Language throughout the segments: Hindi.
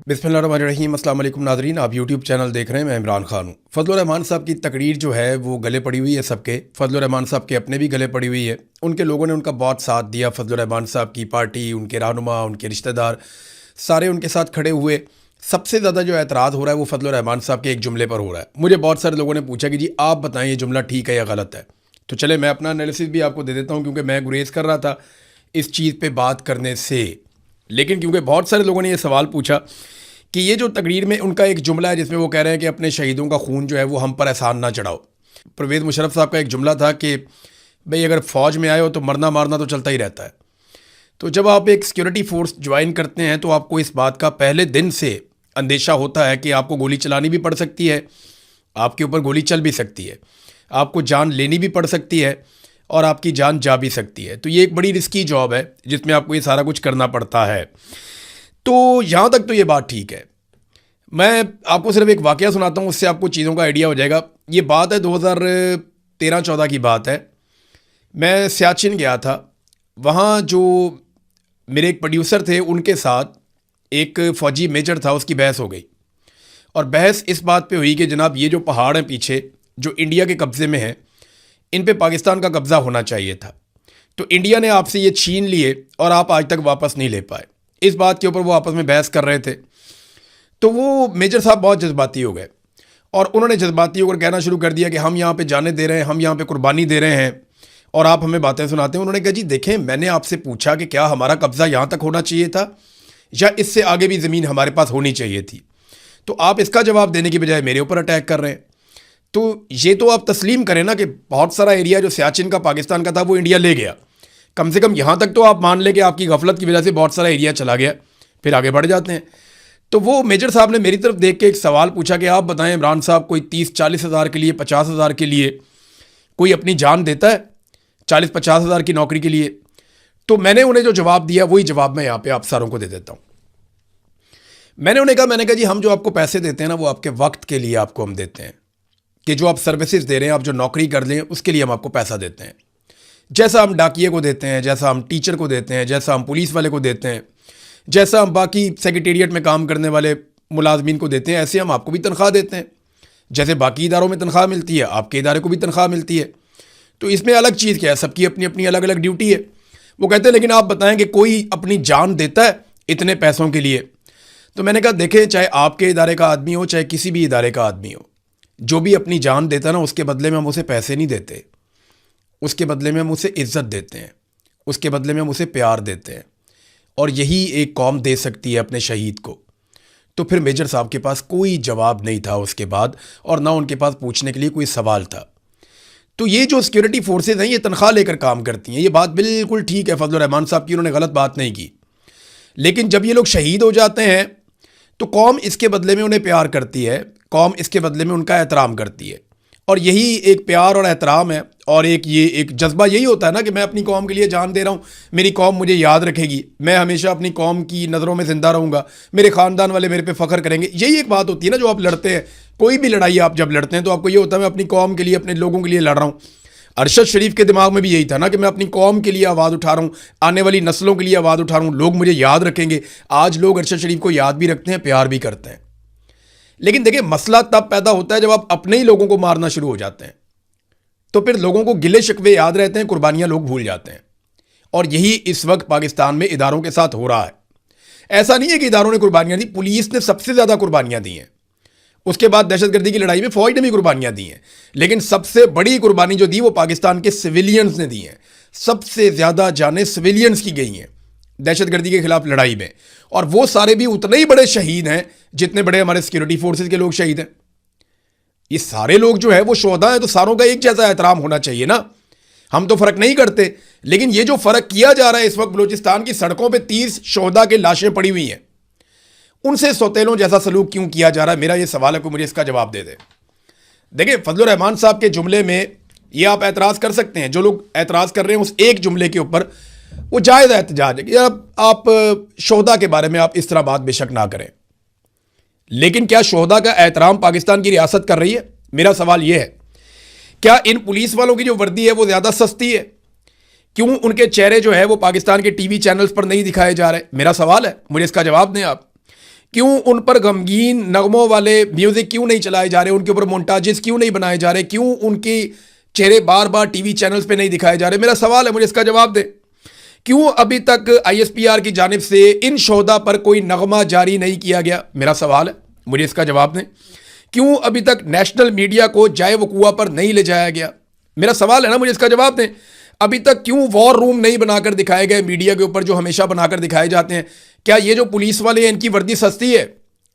बिस्मिल्लाहिर्रहमानिर्रहीम। अस्सलाम वालेकुम नाज़रीन, आप यूट्यूब चैनल देख रहे हैं। मैं इमरान खान हूँ। फजल रहमान साहब की तकरीर जो है वो गले पड़ी हुई है सबके। फजल रहमान साहब के अपने भी गले पड़ी हुई है। उनके लोगों ने उनका बहुत साथ दिया। फजल रहमान साहब की पार्टी, उनके रहनुमा, उनके रिश्तेदार सारे उनके साथ खड़े हुए। सबसे ज़्यादा जो एतराज़ हो रहा है वो फजल रहमान साहब के एक जुमले पर हो रहा है। मुझे बहुत सारे लोगों ने पूछा कि जी आप बताएं ये जुमला ठीक है या गलत है। तो चले मैं अपना एनालिसिस भी आपको दे देता हूँ, क्योंकि मैं गुरेज कर रहा था इस चीज़ पे बात करने से। लेकिन क्योंकि बहुत सारे लोगों ने ये सवाल पूछा कि ये जो तकरीर में उनका एक जुमला है जिसमें वो कह रहे हैं कि अपने शहीदों का खून जो है वो हम पर एहसान ना चढ़ाओ। परवेज़ मुशर्रफ साहब का एक जुमला था कि भाई अगर फ़ौज में आए हो तो मरना मारना तो चलता ही रहता है। तो जब आप एक सिक्योरिटी फोर्स ज्वाइन करते हैं तो आपको इस बात का पहले दिन से अंदेशा होता है कि आपको गोली चलानी भी पड़ सकती है, आपके ऊपर गोली चल भी सकती है, आपको जान लेनी भी पड़ सकती है और आपकी जान जा भी सकती है। तो ये एक बड़ी रिस्की जॉब है जिसमें आपको ये सारा कुछ करना पड़ता है। तो यहाँ तक तो ये बात ठीक है। मैं आपको सिर्फ एक वाक़या सुनाता हूँ, उससे आपको चीज़ों का आइडिया हो जाएगा। ये बात है 2013-14 की बात है। मैं सियाचिन गया था। वहाँ जो मेरे एक प्रोड्यूसर थे उनके साथ एक फ़ौजी मेजर था, उसकी बहस हो गई। और बहस इस बात पे हुई कि जनाब ये जो पहाड़ हैं पीछे जो इंडिया के कब्ज़े में हैं, इन पे पाकिस्तान का कब्ज़ा होना चाहिए था। तो इंडिया ने आपसे ये छीन लिए और आप आज तक वापस नहीं ले पाए। इस बात के ऊपर वो आपस में बहस कर रहे थे। तो वो मेजर साहब बहुत जज्बाती हो गए और उन्होंने जज्बाती होकर कहना शुरू कर दिया कि हम यहाँ पे जाने दे रहे हैं, हम यहाँ पे कुर्बानी दे रहे हैं और आप हमें बातें सुनाते हैं। उन्होंने कहा जी देखें, मैंने आपसे पूछा कि क्या हमारा कब्ज़ा यहाँ तक होना चाहिए था या इससे आगे भी ज़मीन हमारे पास होनी चाहिए थी। तो आप इसका जवाब देने की बजाय मेरे ऊपर अटैक कर रहे हैं। तो ये तो आप तस्लीम करें ना कि बहुत सारा एरिया जो सियाचिन का पाकिस्तान का था वो इंडिया ले गया। कम से कम यहाँ तक तो आप मान लें कि आपकी गफलत की वजह से बहुत सारा एरिया चला गया, फिर आगे बढ़ जाते हैं। तो वो मेजर साहब ने मेरी तरफ देख के एक सवाल पूछा कि आप बताएं इमरान साहब, कोई 30-40 हज़ार के लिए, 50 हज़ार के लिए कोई अपनी जान देता है? 40-50 हज़ार की नौकरी के लिए? तो मैंने उन्हें जो जवाब दिया वही जवाब मैं यहाँ पे आप सारों को दे देता हूँ। मैंने कहा जी हम जो आपको पैसे देते हैं ना वो आपके वक्त के लिए आपको हम देते हैं, कि जो आप सर्विसेज दे रहे हैं, आप जो नौकरी कर लें उसके लिए हम आपको पैसा देते हैं। जैसा हम डाकिए को देते हैं, जैसा हम टीचर को देते हैं, जैसा हम पुलिस वाले को देते हैं, जैसा हम बाकी सेक्रेटेरिएट में काम करने वाले मुलाजमीन को देते हैं, ऐसे हम आपको भी तनख्वाह देते हैं। जैसे बाकी इदारों में तनख्वाह मिलती है, आपके इदारे को भी तनख्वाह मिलती है। तो इसमें अलग चीज़ क्या है? सबकी अपनी अपनी अलग अलग ड्यूटी है। वो कहते हैं लेकिन आप बताएं कि कोई अपनी जान देता है इतने पैसों के लिए? तो मैंने कहा देखें, चाहे आपके इदारे का आदमी हो चाहे किसी भी इदारे का आदमी हो, जो भी अपनी जान देता है ना उसके बदले में हम उसे पैसे नहीं देते, उसके बदले में हम उसे इज्जत देते हैं, उसके बदले में हम उसे प्यार देते हैं। और यही एक कौम दे सकती है अपने शहीद को। तो फिर मेजर साहब के पास कोई जवाब नहीं था उसके बाद, और ना उनके पास पूछने के लिए कोई सवाल था। तो ये जो सिक्योरिटी फोर्सेज हैं ये तनख्वाह लेकर काम करती हैं, ये बात बिल्कुल ठीक है फजल रहमान साहब की, उन्होंने गलत बात नहीं की। लेकिन जब ये लोग शहीद हो जाते हैं तो कौम इसके बदले में उन्हें प्यार करती है, कौम इसके बदले में उनका एहतराम करती है। और यही एक प्यार और एहतराम है, और ये एक जज्बा यही होता है ना कि मैं अपनी कौम के लिए जान दे रहा हूँ, मेरी कौम मुझे याद रखेगी, मैं हमेशा अपनी कौम की नज़रों में ज़िंदा रहूँगा, मेरे ख़ानदान वाले मेरे पे फ़ख्र करेंगे। यही एक बात होती है ना जो आप लड़ते हैं। कोई भी लड़ाई आप जब लड़ते हैं तो आपको ये होता है मैं अपनी कौम के लिए, अपने लोगों के लिए लड़ रहा हूँ। अरशद शरीफ के दिमाग में भी यही था ना कि मैं अपनी कौम के लिए आवाज़ उठा रहा हूँ, आने वाली नस्लों के लिए आवाज़ उठा रहा हूँ, लोग मुझे याद रखेंगे। आज लोग अरशद शरीफ को याद भी रखते हैं, प्यार भी करते हैं। लेकिन देखिए मसला तब पैदा होता है जब आप अपने ही लोगों को मारना शुरू हो जाते हैं। तो फिर लोगों को गिले शिकवे याद रहते हैं, कुर्बानियां लोग भूल जाते हैं। और यही इस वक्त पाकिस्तान में इदारों के साथ हो रहा है। ऐसा नहीं है कि इदारों ने कुर्बानियां दी, पुलिस ने सबसे ज़्यादा कुर्बानियां दी हैं। उसके बाद दहशतगर्दी की लड़ाई में फ़ौज ने भी कुर्बानियां दी हैं। लेकिन सबसे बड़ी कुर्बानी जो दी वो पाकिस्तान के सिविलियंस ने दी हैं। सबसे ज़्यादा जानें सिविलियंस की गई हैं दहशतगर्दी के खिलाफ लड़ाई में। और वो सारे भी उतने ही बड़े शहीद हैं जितने बड़े हमारे सिक्योरिटी फोर्सेज के लोग शहीद हैं। ये सारे लोग जो है वो शोहदा हैं, तो सारों का एक जैसा एहतराम होना चाहिए ना। हम तो फ़र्क नहीं करते, लेकिन ये जो फ़र्क किया जा रहा है इस वक्त बलूचिस्तान की सड़कों पे 30 शोहदा के लाशें पड़ी हुई हैं, उनसे सौतेलों जैसा सलूक क्यों किया जा रहा है? मेरा ये सवाल है, कोई मुझे इसका जवाब दे दे। देखिए फजल रहमान साहब के जुमले में ये आप एतराज़ कर सकते हैं, जो लोग एतराज़ कर रहे हैं उस एक जुमले के ऊपर, वो जायज़ एहतजाज है कि आप शोहदा के बारे में आप इस तरह बात बेशक ना करें। लेकिन क्या शोहदा का एहतराम पाकिस्तान की रियासत कर रही है? मेरा सवाल यह है। क्या इन पुलिस वालों की जो वर्दी है वो ज़्यादा सस्ती है? क्यों उनके चेहरे जो है वो पाकिस्तान के टीवी चैनल्स पर नहीं दिखाए जा रहे? मेरा सवाल है, मुझे इसका जवाब दें आप। क्यों उन पर गमगीन नगमों वाले म्यूजिक क्यों नहीं चलाए जा रहे, उनके ऊपर मोन्टाजेस क्यों नहीं बनाए जा रहे, क्यों उनके चेहरे बार बार टीवी चैनल्स पे नहीं दिखाए जा रहे? मेरा सवाल है, मुझे इसका जवाब दे। क्यों अभी तक ISPR की जानिब से इन शोधा पर कोई नगमा जारी नहीं किया गया? मेरा सवाल है, मुझे इसका जवाब दें। क्यों अभी तक नेशनल मीडिया को जाए वकुआ पर नहीं ले जाया गया? मेरा सवाल है ना, मुझे इसका जवाब दें। अभी तक क्यों वॉर रूम नहीं बनाकर दिखाए गए मीडिया के ऊपर, जो हमेशा बनाकर दिखाए जाते हैं? क्या ये जो पुलिस वाले हैं इनकी वर्दी सस्ती है,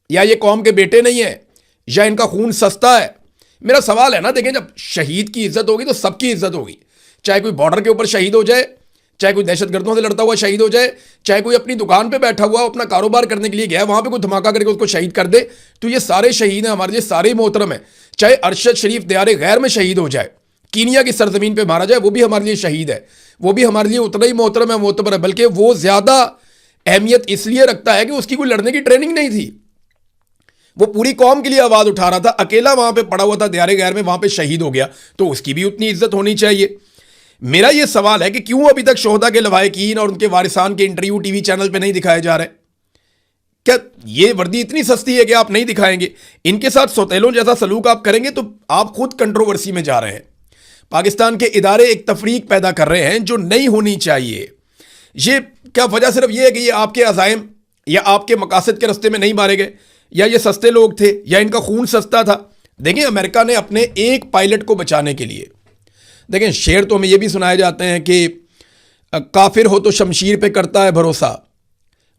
या ये कौम के बेटे नहीं है, या इनका खून सस्ता है? मेरा सवाल है ना, देखें, जब शहीद की इज्जत होगी तो सबकी इज्जत होगी। चाहे कोई बॉर्डर के ऊपर शहीद हो जाए, चाहे कोई दहशतगर्दों से लड़ता हुआ शहीद हो जाए, चाहे कोई अपनी दुकान पे बैठा हुआ अपना कारोबार करने के लिए गया, वहां पे कोई धमाका करके उसको शहीद कर दे, तो ये सारे शहीद हैं, हमारे लिए सारे मोहतरम हैं। चाहे अरशद शरीफ दियारे गैर में शहीद हो जाए, कीनिया की सरजमीन पे मारा जाए, वो भी हमारे लिए शहीद है, वो भी हमारे लिए उतना ही मोहतरम है, मोतबर है, बल्कि वो ज्यादा अहमियत इसलिए रखता है कि उसकी कोई लड़ने की ट्रेनिंग नहीं थी, वो पूरी कौम के लिए आवाज उठा रहा था, अकेला वहां पे पड़ा हुआ था दियारे गैर में, वहां पे शहीद हो गया, तो उसकी भी उतनी इज्जत होनी चाहिए। मेरा यह सवाल है कि क्यों अभी तक शोहदा के लवाहिकीन और उनके वारिसान के इंटरव्यू टीवी चैनल पे नहीं दिखाए जा रहे? क्या ये वर्दी इतनी सस्ती है कि आप नहीं दिखाएंगे? इनके साथ सौतेलों जैसा सलूक आप करेंगे तो आप खुद कंट्रोवर्सी में जा रहे हैं। पाकिस्तान के इदारे एक तफरीक पैदा कर रहे हैं जो नहीं होनी चाहिए। ये क्या वजह सिर्फ ये है कि ये आपके अज़ाइम या आपके मकासद के रास्ते में नहीं मारे गए, या ये सस्ते लोग थे, या इनका खून सस्ता था? देखें, अमेरिका ने अपने एक पायलट को बचाने के लिए, देखें, शेर तो हमें यह भी सुनाए जाते हैं कि काफिर हो तो शमशीर पे करता है भरोसा,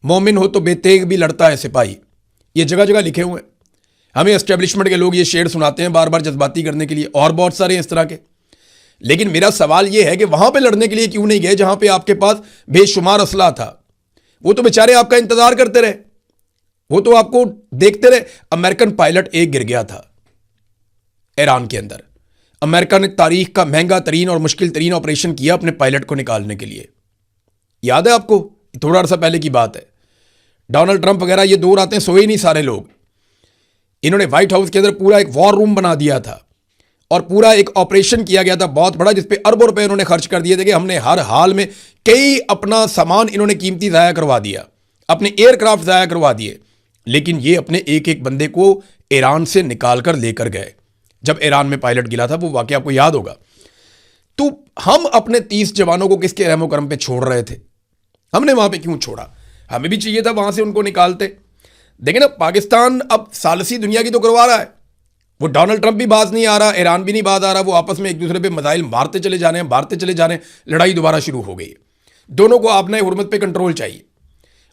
मोमिन हो तो बेतेग भी लड़ता है सिपाही। ये जगह जगह लिखे हुए हैं। हमें एस्टेब्लिशमेंट के लोग ये शेर सुनाते हैं बार बार जज्बाती करने के लिए, और बहुत सारे इस तरह के। लेकिन मेरा सवाल ये है कि वहां पे लड़ने के लिए क्यों नहीं गए जहां पे आपके पास बेशुमार असला था? वो तो बेचारे आपका इंतजार करते रहे, वो तो आपको देखते रहे। अमेरिकन पायलट एक गिर गया था ईरान के अंदर। अमेरिका ने तारीख का महंगा तरीन और मुश्किल तरीन ऑपरेशन किया अपने पायलट को निकालने के लिए। याद है आपको? थोड़ा अर्सा पहले की बात है। डोनाल्ड ट्रंप वगैरह ये दो रातें सोए ही नहीं सारे लोग। इन्होंने व्हाइट हाउस के अंदर पूरा एक वॉर रूम बना दिया था और पूरा एक ऑपरेशन किया गया था बहुत बड़ा, जिसपे अरबों रुपए इन्होंने खर्च कर दिए थे कि हमने हर हाल में कई अपना सामान इन्होंने कीमती ज़ाया करवा दिया, अपने एयरक्राफ्ट ज़ाया करवा दिए। लेकिन ये अपने एक एक बंदे को ईरान से निकाल कर लेकर गए। जब ईरान में पायलट गिरा था, वो वाकया आपको याद होगा। तो हम अपने 30 जवानों को किसके रहमो करम पे छोड़ रहे थे? हमने वहां पे क्यों छोड़ा? हमें भी चाहिए था वहां से उनको निकालते। देखें ना, पाकिस्तान अब सालसी दुनिया की तो करवा रहा है। वो डोनाल्ड ट्रंप भी बाज नहीं आ रहा, ईरान भी नहीं बाज आ रहा, वो आपस में एक दूसरे पे मिसाइल मारते चले जा रहे हैं, मारते चले जा रहे हैं। लड़ाई दोबारा शुरू हो गई। दोनों को आपने हुर्मत पे कंट्रोल चाहिए,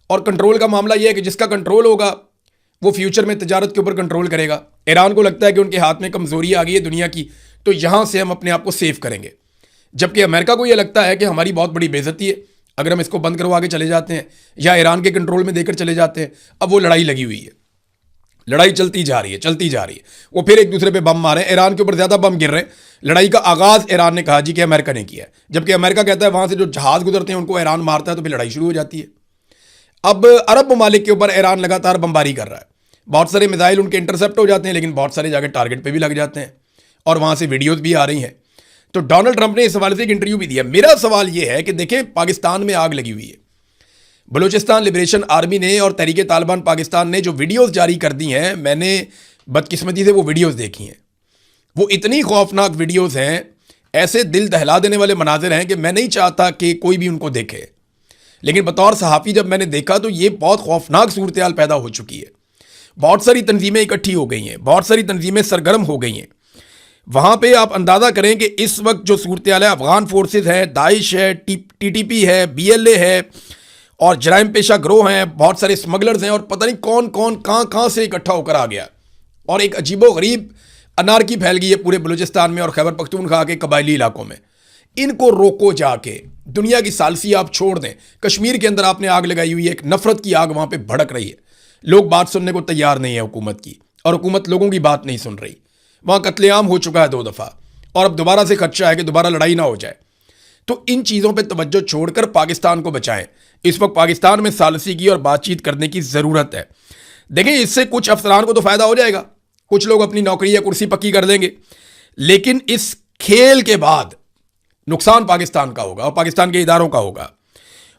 और कंट्रोल का मामला यह है कि जिसका कंट्रोल होगा वो फ्यूचर में तिजारत के ऊपर कंट्रोल करेगा। ईरान को लगता है कि उनके हाथ में कमजोरी आ गई है दुनिया की, तो यहां से हम अपने आप को सेव करेंगे। जबकि अमेरिका को यह लगता है कि हमारी बहुत बड़ी बेइज्जती है अगर हम इसको बंद करवा के चले जाते हैं या ईरान के कंट्रोल में देकर चले जाते हैं। अब वो लड़ाई लगी हुई है, लड़ाई चलती जा रही है, चलती जा रही है। वो फिर एक दूसरे पे बम मारे, ईरान के ऊपर ज्यादा बम गिर रहे हैं। लड़ाई का आगाज ईरान ने कहा जी कि अमेरिका ने किया है, जबकि अमेरिका कहता है वहां से जो जहाज गुजरते हैं उनको ईरान मारता है, तो फिर लड़ाई शुरू हो जाती है। अब अरब ममालिक के ऊपर ईरान लगातार बमबारी कर रहा है। बहुत सारे मिसाइल उनके इंटरसेप्ट हो जाते हैं, लेकिन बहुत सारे जाकर टारगेट पे भी लग जाते हैं, और वहां से वीडियोस भी आ रही हैं। तो डोनाल्ड ट्रंप ने इस हवाले से एक इंटरव्यू भी दिया। मेरा सवाल यह है कि देखें, पाकिस्तान में आग लगी हुई है। बलूचिस्तान लिबरेशन आर्मी ने और तहरीक तालिबान पाकिस्तान ने जो वीडियोस जारी कर दी हैं, मैंने बदकिस्मती से वो वीडियोस देखी हैं। वो इतनी खौफनाक वीडियोस हैं, ऐसे दिल दहला देने वाले मनाजिर हैं कि मैं नहीं चाहता कि कोई भी उनको देखे। लेकिन बतौर सहाफ़ी जब मैंने देखा तो ये बहुत खौफनाक सूरत हाल पैदा हो चुकी है। बहुत सारी तंजीमें इकट्ठी हो गई हैं, बहुत सारी तंजीमें सरगर्म हो गई हैं। वहाँ पे आप अंदाज़ा करें कि इस वक्त जो सूरत हाल है, अफगान फोर्सेज है, दाइश है, TTP है, BLA है, और जराइम पेशा ग्रोह हैं, बहुत सारे स्मगलर्स हैं, और पता नहीं कौन कौन कहाँ से इकट्ठा होकर आ गया। और एक अजीबो गरीब अनारकी फैल गई है पूरे बलूचिस्तान में और खैबर पख्तूनख्वा के कबायली इलाकों में। इनको रोको जाके। दुनिया की सालसी आप छोड़ दें, कश्मीर के अंदर आपने आग लगाई हुई है, एक नफरत की आग वहाँ पर भड़क रही है। लोग बात सुनने को तैयार नहीं है हुकूमत की, और हुकूमत लोगों की बात नहीं सुन रही। वहाँ कत्लेआम हो चुका है 2 दफ़ा, और अब दोबारा से खदशा है कि दोबारा लड़ाई ना हो जाए। तो इन चीज़ों पे तवज्जो छोड़कर पाकिस्तान को बचाएं। इस वक्त पाकिस्तान में सालसी की और बातचीत करने की ज़रूरत है। देखें, इससे कुछ अफसरान को तो फ़ायदा हो जाएगा, कुछ लोग अपनी नौकरी या कुर्सी पक्की कर लेंगे, लेकिन इस खेल के बाद नुकसान पाकिस्तान का होगा और पाकिस्तान के इदारों का होगा।